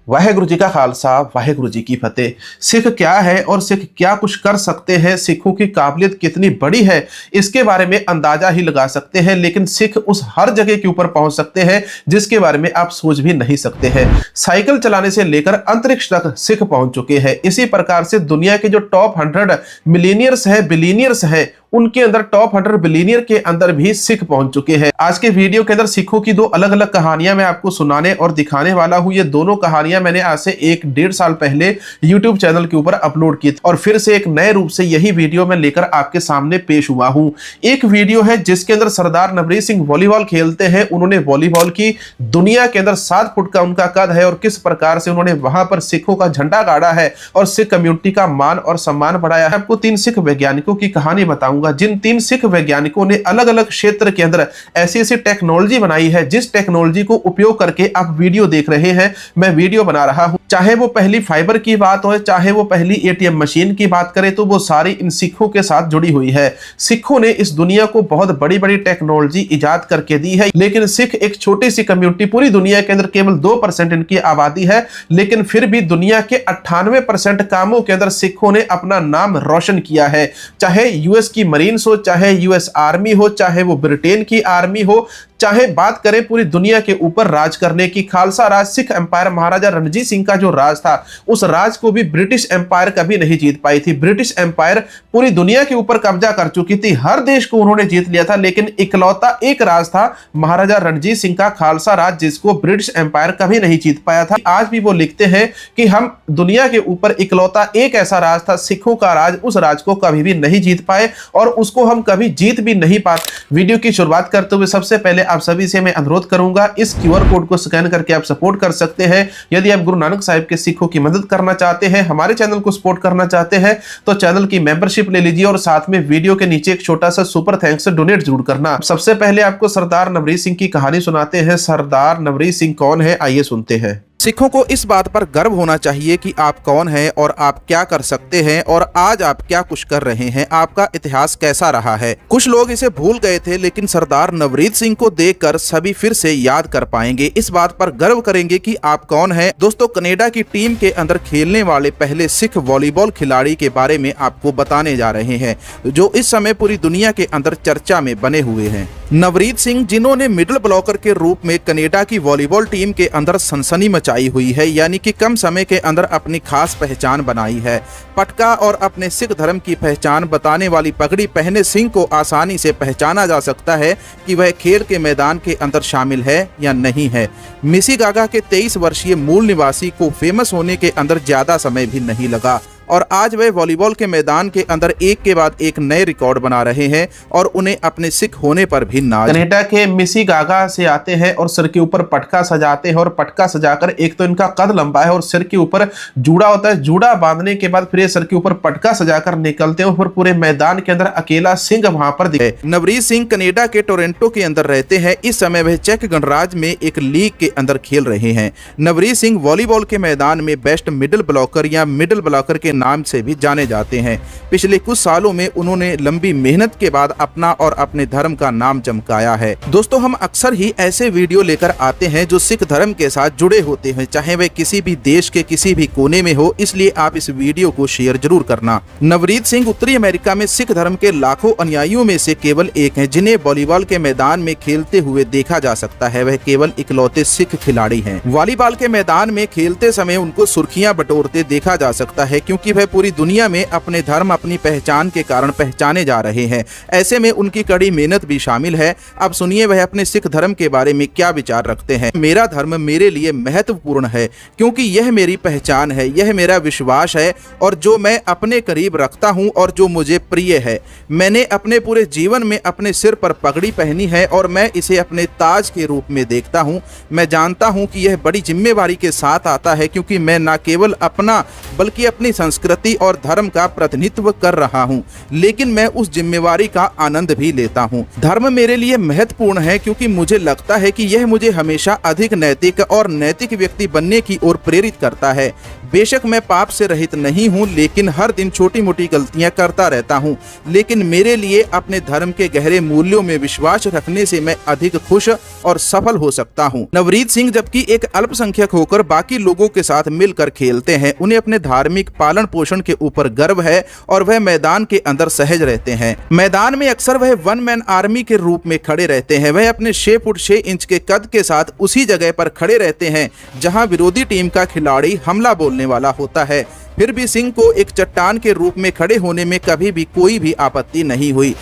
वाहेगुरु जी का खालसा, वाहेगुरु जी की फतेह। सिख क्या है और सिख क्या कुछ कर सकते हैं, सिखों की काबिलियत कितनी बड़ी है, इसके बारे में अंदाजा ही लगा सकते हैं। लेकिन सिख उस हर जगह के ऊपर पहुंच सकते हैं जिसके बारे में आप सोच भी नहीं सकते हैं। साइकिल चलाने से लेकर अंतरिक्ष तक सिख पहुंच चुके हैं। इसी प्रकार से दुनिया के जो टॉप 100 मिलीनियर्स है, बिलीनियर्स है, उनके अंदर टॉप 100 बिलीनियर के अंदर भी सिख पहुंच चुके हैं। आज के वीडियो के अंदर सिखों की दो अलग अलग कहानियां मैं आपको सुनाने और दिखाने वाला हूं। ये दोनों कहानियां मैंने आज से 1-1.5 साल पहले YouTube चैनल के ऊपर अपलोड की और फिर से एक नए रूप से यही वीडियो मैं लेकर आपके सामने पेश हुआ हूं। एक वीडियो है जिसके अंदर सरदार नवरीत सिंह वॉलीबॉल खेलते हैं। उन्होंने वॉलीबॉल की दुनिया के अंदर 7 फुट का उनका कद है और किस प्रकार से उन्होंने वहां पर सिखों का झंडा गाड़ा है और सिख कम्युनिटी का मान और सम्मान बढ़ाया है। आपको 3 सिख वैज्ञानिकों की कहानी बताऊंगा जिन 3 सिख वैज्ञानिकों ने अलग अलग क्षेत्र के अंदर ऐसी ऐसी टेक्नोलॉजी बनाई है, जिस टेक्नोलॉजी को उपयोग करके आप वीडियो देख रहे हैं, मैं वीडियो बना रहा हूं। चाहे वो पहली फाइबर की बात हो, चाहे वो पहली एटीएम मशीन की बात करें, तो वो सारी इन सिखों के साथ जुड़ी हुई है। सिखों ने इस दुनिया को बहुत बड़ी बड़ी टेक्नोलॉजी इजाद करके दी है। लेकिन सिख एक छोटी सी कम्युनिटी, पूरी दुनिया के अंदर केवल 2% इनकी आबादी है, लेकिन फिर भी दुनिया के 98% कामों के अंदर सिखों ने अपना नाम रोशन किया है। चाहे यूएस की मरीन्स हो, चाहे यूएस आर्मी हो, चाहे वो ब्रिटेन की आर्मी हो, चाहे बात करें पूरी दुनिया के ऊपर राज करने की, खालसा राज, सिख एम्पायर, महाराजा रणजीत सिंह का जो राज था, उस राज को भी ब्रिटिश एम्पायर कभी नहीं जीत पाई थी। ब्रिटिश एम्पायर पूरी दुनिया के ऊपर कब्जा कर चुकी थी, हर देश को उन्होंने जीत लिया था, लेकिन इकलौता एक राज था महाराजा रणजीत सिंह का खालसा राज, जिसको ब्रिटिश एम्पायर कभी नहीं जीत पाया था। आज भी वो लिखते हैं कि हम दुनिया के ऊपर इकलौता एक ऐसा राज था, सिखों का राज, उस राज को कभी भी नहीं जीत पाए और उसको हम कभी जीत भी नहीं पाते। वीडियो की शुरुआत करते हुए सबसे पहले आप सभी से मैं अनुरोध करूंगा, इस क्यूआर कोड को स्कैन करके आप सपोर्ट कर सकते हैं। यदि आप गुरु नानक साहिब के सिखों की मदद करना चाहते हैं, हमारे चैनल को सपोर्ट करना चाहते हैं, तो चैनल की मेंबरशिप ले लीजिए और साथ में वीडियो के नीचे एक छोटा सा सुपर थैंक्स डोनेट जरूर करना। सबसे पहले आपको सरदार नवरीत सिंह की कहानी सुनाते हैं। सरदार नवरीत सिंह कौन है, आइए सुनते हैं। सिखों को इस बात पर गर्व होना चाहिए कि आप कौन हैं और आप क्या कर सकते हैं और आज आप क्या कुछ कर रहे हैं, आपका इतिहास कैसा रहा है। कुछ लोग इसे भूल गए थे, लेकिन सरदार नवरीत सिंह को देखकर सभी फिर से याद कर पाएंगे, इस बात पर गर्व करेंगे कि आप कौन हैं। दोस्तों, कनाडा की टीम के अंदर खेलने वाले पहले सिख वॉलीबॉल खिलाड़ी के बारे में आपको बताने जा रहे हैं, जो इस समय पूरी दुनिया के अंदर चर्चा में बने हुए हैं। नवरीत सिंह, जिन्होंने मिडिल ब्लॉकर के रूप में कनाडा की वॉलीबॉल टीम के अंदर सनसनी मचाई हुई है, यानी कि कम समय के अंदर अपनी खास पहचान बनाई है। पटका और अपने सिख धर्म की पहचान बताने वाली पगड़ी पहने सिंह को आसानी से पहचाना जा सकता है कि वह खेल के मैदान के अंदर शामिल है या नहीं है। मिसिगागा के 23 वर्षीय मूल निवासी को फेमस होने के अंदर ज्यादा समय भी नहीं लगा और आज वे वॉलीबॉल के मैदान के अंदर एक के बाद एक नए रिकॉर्ड बना रहे हैं और उन्हें अपने सिख होने पर भी नाज। कनाडा के मिसिगागा से आते हैं और सिर के ऊपर पटका सजाते हैं और पटका सजाकर, एक तो इनका कद लंबा है और सिर के ऊपर जूड़ा होता है, जूड़ा बांधने के बाद फिर सिर के ऊपर पटका सजाकर निकलते हैं और पूरे मैदान के अंदर अकेला सिंह वहां पर दिखे। नवरीत सिंह कनाडा के टोरंटो के अंदर रहते हैं। इस समय वह चेक गणराज्य में एक लीग के अंदर खेल रहे हैं। नवरीत सिंह वॉलीबॉल के मैदान में बेस्ट मिडिल ब्लॉकर या मिडिल ब्लॉकर के नाम से भी जाने जाते हैं। पिछले कुछ सालों में उन्होंने लंबी मेहनत के बाद अपना और अपने धर्म का नाम चमकाया है। दोस्तों, हम अक्सर ही ऐसे वीडियो लेकर आते हैं जो सिख धर्म के साथ जुड़े होते हैं, चाहे वे किसी भी देश के किसी भी कोने में हो, इसलिए आप इस वीडियो को शेयर जरूर करना। नवरीत सिंह उत्तरी अमेरिका में सिख धर्म के लाखों अनुयायियों में से केवल एक हैं, जिन्हें वॉलीबॉल के मैदान में खेलते हुए देखा जा सकता है। वह केवल इकलौते सिख खिलाड़ी हैं। वॉलीबॉल के मैदान में खेलते समय उनको सुर्खियां बटोरते देखा जा सकता है, क्योंकि वह पूरी दुनिया में अपने धर्म, अपनी पहचान के कारण पहचाने जा रहे हैं। ऐसे में उनकी कड़ी मेहनत भी शामिल है। अब सुनिए वह अपने सिख धर्म के बारे में क्या विचार रखते हैं। मेरा धर्म मेरे लिए महत्वपूर्ण है, क्योंकि यह मेरी पहचान है, यह मेरा विश्वास है और जो मैं अपने करीब रखता हूं और जो मुझे प्रिय है। मैंने अपने पूरे जीवन में अपने सिर पर पगड़ी पहनी है और मैं इसे अपने ताज के रूप में देखता हूं। मैं जानता हूं कि यह बड़ी जिम्मेवारी के साथ आता है, क्योंकि मैं न केवल अपना बल्कि अपनी संस्कृति संस्कृति और धर्म का प्रतिनिधित्व कर रहा हूँ, लेकिन मैं उस जिम्मेवारी का आनंद भी लेता हूँ। धर्म मेरे लिए महत्वपूर्ण है क्योंकि मुझे लगता है कि यह मुझे हमेशा अधिक नैतिक और नैतिक व्यक्ति बनने की ओर प्रेरित करता है। बेशक मैं पाप से रहित नहीं हूँ, लेकिन हर दिन छोटी मोटी गलतियां करता रहता हूँ, लेकिन मेरे लिए अपने धर्म के गहरे मूल्यों में विश्वास रखने से मैं अधिक खुश और सफल हो सकता हूँ। नवरीत सिंह जबकि एक अल्पसंख्यक होकर बाकी लोगों के साथ मिलकर खेलते हैं, उन्हें अपने धार्मिक पालन पोषण के ऊपर गर्व है और वह मैदान के अंदर सहज रहते हैं। मैदान में अक्सर वह वन मैन आर्मी के रूप में खड़े रहते हैं। वह अपने 6 फुट 6 इंच के कद के साथ उसी जगह पर खड़े रहते हैं जहां विरोधी टीम का खिलाड़ी हमला बोलने वाला होता है। फिर भी सिंह को एक चट्टान के रूप में खड़े होने में कभी भी कोई भी आपत्ति नहीं हुई।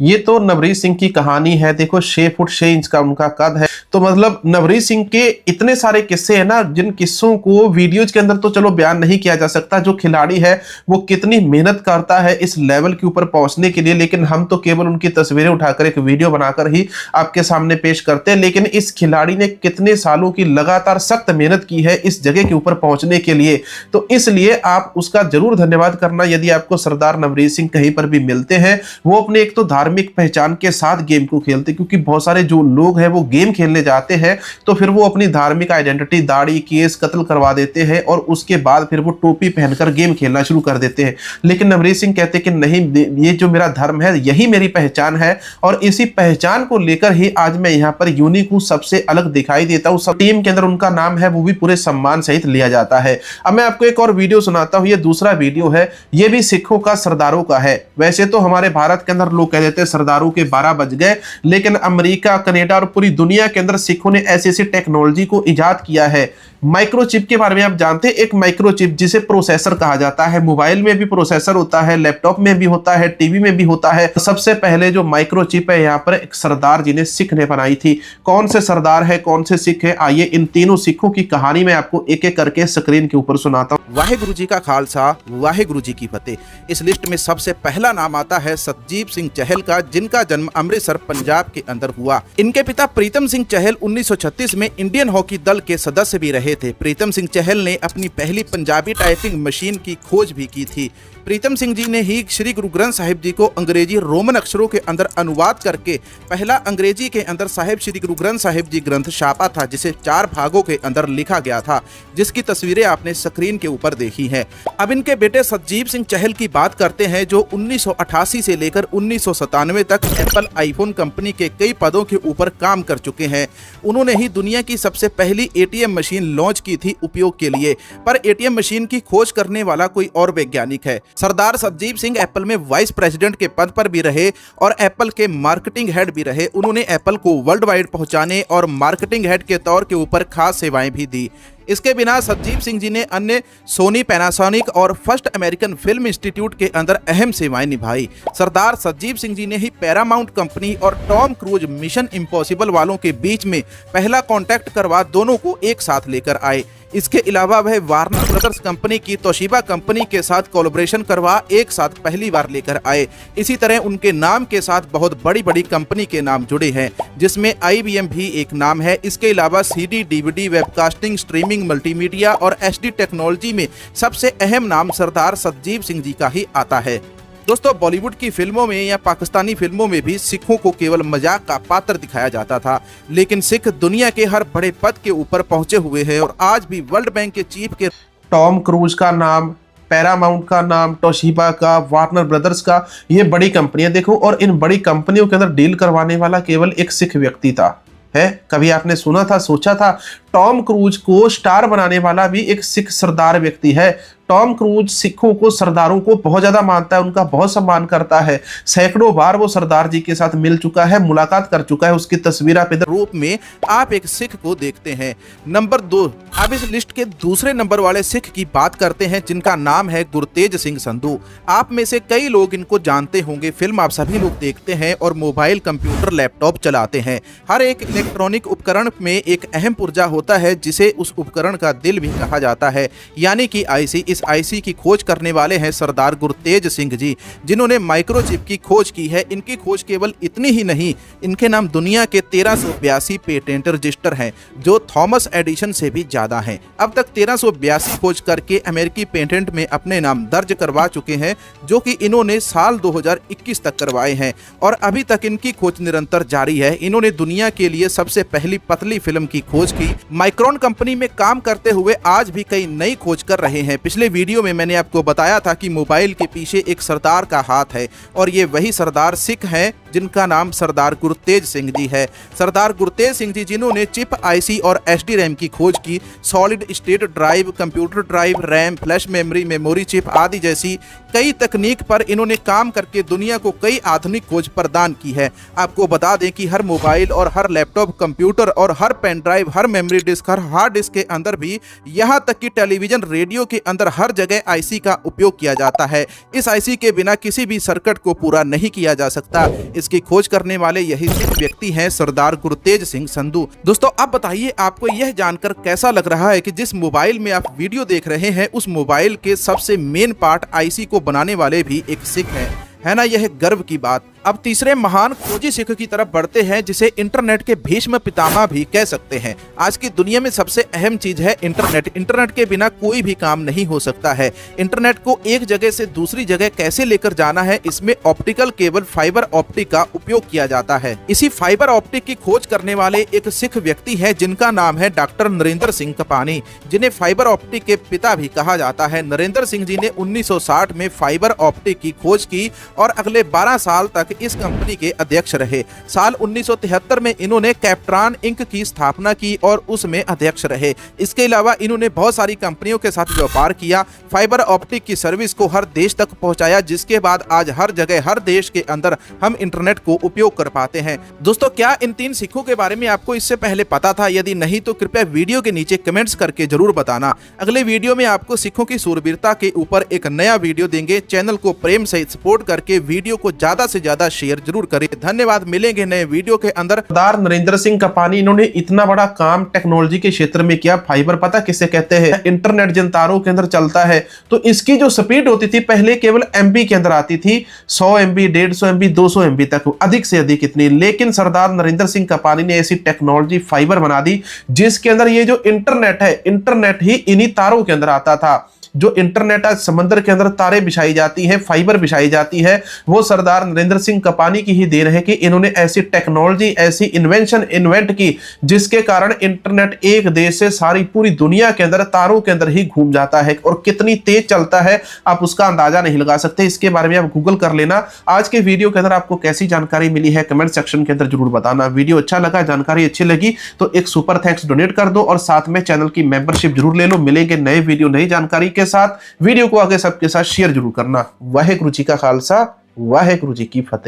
ये तो नवरीत सिंह की कहानी है। देखो 6 फुट 6 इंच का उनका कद है। तो मतलब नवरीत सिंह के इतने सारे किस्से हैं ना, जिन किस्सों को वीडियोज के अंदर तो चलो बयान नहीं किया जा सकता। जो खिलाड़ी है वो कितनी मेहनत करता है इस लेवल के ऊपर पहुंचने के लिए, लेकिन हम तो केवल उनकी तस्वीरें उठाकर एक वीडियो बनाकर ही आपके सामने पेश करते हैं। लेकिन इस खिलाड़ी ने कितने सालों की लगातार सख्त मेहनत की है इस जगह के ऊपर पहुंचने के लिए। तो इसलिए आप उसका जरूर धन्यवाद करना यदि आपको सरदार नवरीत सिंह कहीं पर भी मिलते हैं। वो अपने एक तो धार्मिक पहचान के साथ गेम को खेलते, क्योंकि बहुत सारे जो लोग हैं वो गेम खेलने जाते हैं तो फिर वो अपनी धार्मिक आइडेंटिटी, दाढ़ी, केस, कत्ल करवा देते हैं और उसके बाद फिर वो टोपी पहनकर गेम खेलना शुरू कर देते हैं। लेकिन नवरीत सिंह कहते हैं कि नहीं, ये जो मेरा धर्म है यही मेरी पहचान है और इसी पहचान को लेकर ही आज मैं यहाँ पर यूनिक हूँ, सबसे अलग दिखाई देता हूँ। सब टीम के अंदर उनका नाम है वो भी पूरे सम्मान सहित लिया जाता है। अब मैं आपको एक और वीडियो सुनाता हूँ। ये दूसरा वीडियो है, ये भी सिखों का, सरदारों का है। वैसे तो हमारे भारत के अंदर लोग कह देते हैं सरदारों के 12 बज गए, लेकिन अमेरिका, कनाडा और पूरी दुनिया के अंदर सिखों ने ऐसी ऐसी टेक्नोलॉजी को इजाद किया है। माइक्रोचिप के बारे में आप जानते हैं? एक माइक्रोचिप जिसे प्रोसेसर कहा जाता है। मोबाइल में भी प्रोसेसर होता है, लैपटॉप में भी होता है, टीवी में भी होता है। सबसे पहले जो माइक्रोचिप है यहाँ पर एक सरदार जी ने, सिख ने बनाई थी। कौन से सरदार है, कौन से सिख है, आइए इन तीनों सिखों की कहानी मैं आपको एक एक करके स्क्रीन के ऊपर सुनाता हूँ। वाहेगुरु जी का खालसा, वाहेगुरु जी की फतेह। इस लिस्ट में सबसे पहला नाम आता है सतजीव सिंह चहल का, जिनका जन्म अमृतसर पंजाब के अंदर हुआ। इनके पिता प्रीतम सिंह चहल 1936 में इंडियन हॉकी दल के सदस्य भी रहे थे। प्रीतम सिंह चहल ने अपनी पहली पंजाबी टाइपिंग मशीन की खोज भी की थी। प्रीतम सिंह जी ने ही श्री गुरु ग्रंथ साहिब जी को अंग्रेजी रोमन अक्षरों के अंदर अनुवाद करके पहला अंग्रेजी के अंदर साहिब श्री गुरु ग्रंथ साहिब जी ग्रंथ छापा था, जिसे 4 भागों के अंदर लिखा गया था, जिसकी तस्वीरें आपने स्क्रीन के ऊपर देखी हैं। अब इनके बेटे सतजीव सिंह चहल की बात करते हैं, जो 1988 से लेकर 1997 तक एप्पल आईफोन कंपनी के कई पदों के ऊपर काम कर चुके हैं। उन्होंने ही दुनिया की सबसे पहली एटीएम मशीन लॉन्च की थी उपयोग के लिए, पर एटीएम मशीन की खोज करने वाला कोई और वैज्ञानिक है। सरदार सतजीव सिंह एप्पल में वाइस प्रेसिडेंट के पद पर भी रहे और एप्पल के मार्केटिंग हेड भी रहे। उन्होंने एप्पल को वर्ल्ड वाइड पहुंचाने और मार्केटिंग हेड के तौर के ऊपर खास सेवाएं भी दी। इसके बिना सतजीव सिंह जी ने अन्य सोनी, पैनासोनिक और फर्स्ट अमेरिकन फिल्म इंस्टीट्यूट के अंदर अहम सेवाएं निभाई। सरदार सतजीव सिंह जी ने ही पैरामाउंट कंपनी और टॉम क्रूज मिशन इम्पॉसिबल वालों के बीच में पहला कॉन्टैक्ट करवा दोनों को एक साथ लेकर आए। इसके अलावा वह वार्नर ब्रदर्स कंपनी की तोशिबा कंपनी के साथ कोलैबोरेशन करवा एक साथ पहली बार लेकर आए। इसी तरह उनके नाम के साथ बहुत बड़ी बड़ी कंपनी के नाम जुड़े हैं, जिसमें IBM भी एक नाम है। इसके अलावा CD, DVD, webcasting, streaming, multimedia और HD टेक्नोलॉजी में सबसे अहम नाम सरदार सतजीव सिंह जी का ही आता है। दोस्तों, बॉलीवुड की फिल्मों में या पाकिस्तानी फिल्मों में भी सिखों को केवल मजाक का पात्र दिखाया जाता था, लेकिन सिख दुनिया के हर बड़े पद के ऊपर पहुंचे हुए हैं और आज भी वर्ल्ड बैंक के चीफ के टॉम क्रूज का नाम, पैरामाउंट का नाम, तोशिबा का, वार्नर ब्रदर्स का, ये बड़ी कंपनियां देखो। और इन बड़ी कंपनियों के अंदर डील करवाने वाला केवल एक सिख व्यक्ति था। है, कभी आपने सुना था, सोचा था? टॉम क्रूज को स्टार बनाने वाला भी एक सिख सरदार व्यक्ति है। टॉम क्रूज सिखों को, सरदारों को बहुत ज्यादा मानता है, उनका बहुत सम्मान करता है। सैकड़ों बार वो सरदार जी के साथ मिल चुका है, मुलाकात कर चुका है। उसकी तस्वीर आप इधर रूप में आप एक सिख को देखते हैं। नंबर 2, अब इस लिस्ट के दूसरे नंबर वाले सिख की बात करते हैं, जिनका नाम है गुरतेज सिंह संधू। आप में से कई लोग इनको जानते होंगे। फिल्म आप सभी लोग देखते हैं और मोबाइल, कंप्यूटर, लैपटॉप चलाते हैं। हर एक इलेक्ट्रॉनिक उपकरण में एक अहम पुर्जा होता है जिसे उस उपकरण का दिल भी कहा जाता है, यानी कि आईसी। इस आईसी की खोज करने वाले हैं सरदार गुरतेज सिंह जी, जिन्होंने माइक्रोचिप की खोज की है। इनकी खोज केवल इतनी ही नहीं, इनके नाम दुनिया के 1382 पेटेंट रजिस्टर हैं, जो थॉमस एडिशन से भी ज्यादा हैं। अब तक 1382 खोज करके अमेरिकी पेटेंट में अपने नाम दर्ज करवा चुके हैं, जो कि इन्होंने साल 2021 तक करवाए हैं और अभी तक इनकी खोज निरंतर जारी है। इन्होंने दुनिया के लिए सबसे पहली पतली फिल्म की खोज की। माइक्रोन कंपनी में काम करते हुए आज भी कई नई खोज कर रहे हैं। पिछले वीडियो में मैंने आपको बताया था कि मोबाइल के पीछे एक सरदार का हाथ है और ये वही सरदार सिख हैं जिनका नाम सरदार गुरतेज सिंह जी है। सरदार गुरतेज सिंह जी जिन्होंने चिप आईसी और एसडी रैम की खोज की, solid state drive, computer drive, RAM, flash memory, memory chip आदि जैसी कई तकनीक पर इन्होंने काम करके दुनिया को कई आधुनिक खोज प्रदान की है। आपको बता दें कि हर मोबाइल और हर लैपटॉप, कंप्यूटर और हर पेन ड्राइव, हर मेमोरी डिस्क, हर हार्ड डिस्क के अंदर भी, यहाँ तक कि टेलीविजन, रेडियो के अंदर हर जगह आईसी का उपयोग किया जाता है। इस आईसी के बिना किसी भी सर्किट को पूरा नहीं किया जा सकता। इसकी खोज करने वाले यही सिख व्यक्ति हैं सरदार गुरतेज सिंह संधू। दोस्तों अब बताइए आपको यह जानकर कैसा लग रहा है कि जिस मोबाइल में आप वीडियो देख रहे हैं उस मोबाइल के सबसे मेन पार्ट आईसी को बनाने वाले भी एक सिख है ना? यह गर्व की बात। अब तीसरे महान खोजी सिख की तरफ बढ़ते हैं, जिसे इंटरनेट के भीष्म पितामह भी कह सकते हैं। आज की दुनिया में सबसे अहम चीज है इंटरनेट। इंटरनेट के बिना कोई भी काम नहीं हो सकता है। इंटरनेट को एक जगह से दूसरी जगह कैसे लेकर जाना है, इसमें ऑप्टिकल केबल फाइबर ऑप्टिक का उपयोग किया जाता है। इसी फाइबर ऑप्टिक की खोज करने वाले एक सिख व्यक्ति है जिनका नाम है डॉक्टर नरेंद्र सिंह कपानी, जिन्हें फाइबर ऑप्टिक के पिता भी कहा जाता है। नरेंद्र सिंह जी ने 1960 में फाइबर ऑप्टिक की खोज की और अगले 12 साल तक इस कंपनी के अध्यक्ष रहे। साल 1973 में इन्होंने कैप्ट्रॉन इंक की स्थापना की और उसमें अध्यक्ष रहे। इसके अलावा इन्होंने बहुत सारी कंपनियों के साथ व्यापार किया, फाइबर ऑप्टिक की सर्विस को हर देश तक पहुंचाया, जिसके बाद आज हर जगह, हर देश के अंदर हम इंटरनेट को उपयोग कर पाते हैं। दोस्तों क्या इन 3 सिखों के बारे में आपको इससे पहले पता था? यदि नहीं तो कृपया वीडियो के नीचे कमेंट्स करके जरूर बताना। अगले वीडियो में आपको सिखों की शूरवीरता के ऊपर एक नया वीडियो देंगे। चैनल को प्रेम से सपोर्ट करके वीडियो को ज्यादा से ज्यादा शेयर जरूर करें। धन्यवाद। मिलेंगे नए वीडियो के अंदर। सरदार नरेंद्र सिंह कपानी, इन्होंने इतना बड़ा काम टेक्नोलॉजी के क्षेत्र में किया। फाइबर पता किसे कहते हैं? इंटरनेट जिन तारों के अंदर चलता है तो इसकी जो स्पीड होती थी पहले केवल एमबी के अंदर आती थी, 100 MB, 150 MB, 200 MB तक, अधिक से अधिक इतनी। लेकिन सरदार नरेंद्र सिंह कपानी ने ऐसी टेक्नोलॉजी फाइबर बना दी जिसके अंदर ये जो इंटरनेट है, इंटरनेट ही इन्हीं तारों के अंदर आता था। जो इंटरनेट आज समंदर के अंदर तारे बिछाई जाती हैं, फाइबर बिछाई जाती है, वो सरदार नरेंद्र सिंह कपानी की ही देन है कि इन्होंने ऐसी टेक्नोलॉजी, ऐसी इन्वेंशन इन्वेंट की जिसके कारण इंटरनेट एक देश से सारी पूरी दुनिया के अंदर तारों के अंदर ही घूम जाता है। और कितनी तेज चलता है आप उसका अंदाजा नहीं लगा सकते। इसके बारे में आप गूगल कर लेना। आज के वीडियो के अंदर आपको कैसी जानकारी मिली है कमेंट सेक्शन के अंदर जरूर बताना। वीडियो अच्छा लगा, जानकारी अच्छी लगी तो एक सुपर थैंक्स डोनेट कर दो और साथ में चैनल की मेंबरशिप जरूर ले लो। मिलेंगे नए वीडियो, नई जानकारी के साथ। वीडियो को आगे सबके साथ शेयर जरूर करना। वाहेगुरु जी का खालसा, वाहेगुरु जी की फतेह।